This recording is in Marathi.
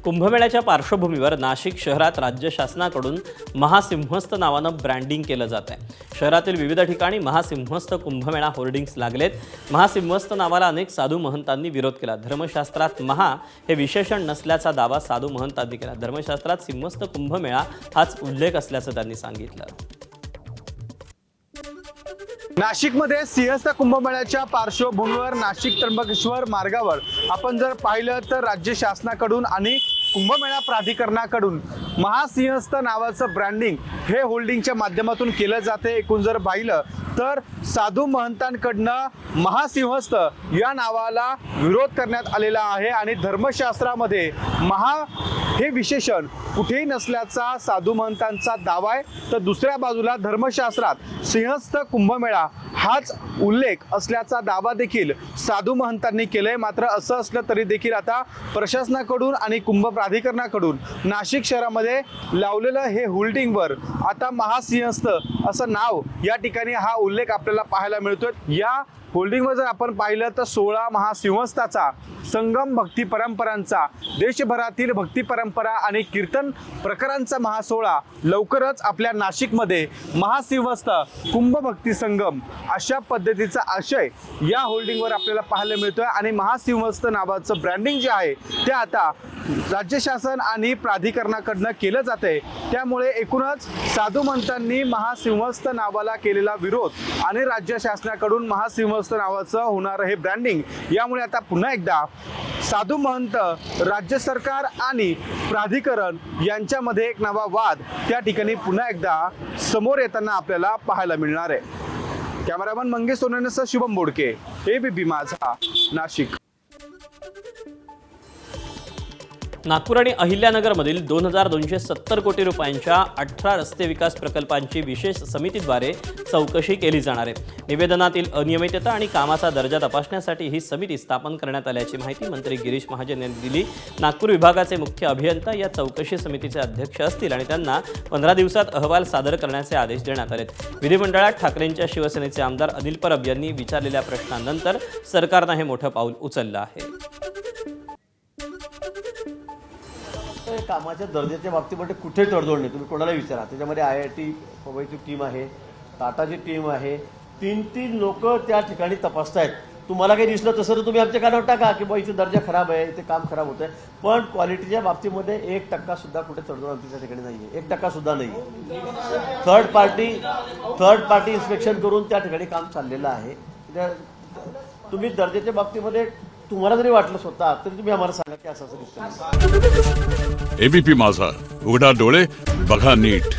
कुंभमेळ्याच्या पार्श्वभूमीवर नाशिक शहरात राज्य शासनाकडून महासिंहस्थ नावानं ब्रँडिंग केलं जात आहे। शहरातील विविध ठिकाणी महासिंहस्थ कुंभमेळा होर्डिंग्स लागलेत। महासिंहस्थ नावाला अनेक साधू महंतांनी विरोध केला। धर्मशास्त्रात महा हे विशेषण नसल्याचा दावा साधू महंतांनी केला। धर्मशास्त्रात सिंहस्थ कुंभमेळा हाच उल्लेख असल्याचं त्यांनी सांगितलं। नाशिकमध्ये सिंहस्थ कुंभमेळ्याच्या पार्श्वभूमीवर नाशिक त्र्यंबकेश्वर मार्गावर आपण जर पाहिलं तर राज्य शासनाकडून आणि कुंभमेळा प्राधिकरणाकडून महासिंहस्थ नावाचं ब्रँडिंग हे होल्डिंगच्या माध्यमातून केलं जाते। एकूण जर पाहिलं तर साधू महंतांकडनं महासिंहस्थ या नावाला विरोध करण्यात आलेला आहे आणि धर्मशास्त्रामध्ये महा हे विशेषण कुठेही नसल्याचा साधू महंतांचा दावा आहे। तर दुसऱ्या बाजूला धर्मशास्त्रात सिंहस्थ कुंभमेळा हाच उल्लेख असल्याचा दावा देखील साधू महंतांनी केलाय। मात्र असं असलं तरी देखील आता प्रशासनाकडून आणि कुंभ प्राधिकरणाकडून नाशिक शहरामध्ये लावलेलं हे होल्डिंगवर आता महासिंहस्थ असं नाव या ठिकाणी हा उल्लेख आपल्याला पाहायला मिळतोय। या होल्डिंगवर जर आपण पाहिलं तर 16 महासिंहस्थाचा संगम भक्ती परंपरांचा देशभरातील भक्ती परंपरा आणि कीर्तन प्रकारांचा महासोहळा लवकरच आपल्या नाशिकमध्ये महासिंहस्थ कुंभ भक्ती संगम अशा पद्धतीचा आशय या होल्डिंगवर आपल्याला पाहायला मिळतोय आणि महासिंहस्थ नावाचं ब्रँडिंग जे आहे ते आता राज्य शासन आणि प्राधिकरणाकडनं केलं जाते। त्यामुळे एकूणच साधू महंतांनी महासिंहस्थ नावाला केलेला विरोध आणि राज्य शासनाकडून महासिंहस्थ नावाचं होणारं हे ब्रँडिंग यामुळे आता पुन्हा एकदा साधू महंत राज्य सरकार आणि प्राधिकरण यांच्यामध्ये एक नवा वाद त्या ठिकाणी पुन्हा एकदा समोर येताना आपल्याला पाहायला मिळणार आहे। कॅमेरामन मंगेश सोनवणेसह शुभम बोडके, एबीपी माझा, नाशिक। नागपूर आणि अहिल्यानगरमधील 2270 कोटी रुपयांच्या 18 रस्ते विकास प्रकल्पांची विशेष समितीद्वारे चौकशी केली जाणार आहे। निवेदनातील अनियमितता आणि कामाचा दर्जा तपासण्यासाठी ही समिती स्थापन करण्यात आल्याची माहिती मंत्री गिरीश महाजन यांनी दिली। नागपूर विभागाचे मुख्य अभियंता या चौकशी समितीचे अध्यक्ष असतील आणि त्यांना 15 दिवसात अहवाल सादर करण्याचे आदेश देण्यात आलेत। विधिमंडळात ठाकरेंच्या शिवसेनेचे आमदार अनिल परब यांनी विचारलेल्या प्रश्नांनंतर सरकारने हे मोठं पाऊल उचललं आहे। कामाच्या दर्जाच्या बाबतीमध्ये कुठे तडजोड नाही। तुम्ही कोणाला विचारा, त्याच्यामध्ये IIT मुंबईची टीम आहे, टाटाची टीम आहे, 3 लोक त्या ठिकाणी तपासतायत। तुम्हाला काही दिसलं तसं तर तुम्ही आमच्या कानावर टाका की बाबा इथे दर्जा खराब आहे, इथे काम खराब होत आहे, पण क्वालिटीच्या बाबतीमध्ये 1% सुद्धा कुठे तडजोड आमच्या ठिकाणी नाही आहे, 1% सुद्धा नाही आहे। थर्ड पार्टी इन्स्पेक्शन करून त्या ठिकाणी काम चाललेलं आहे। तुम्ही दर्जाच्या बाबतीमध्ये तुम्हाला जरी वाटलं स्वतः तरी तुम्ही आम्हाला सांगा की असं दिसतं। एबीपी माझा, उघडा डोळे बघा नीट।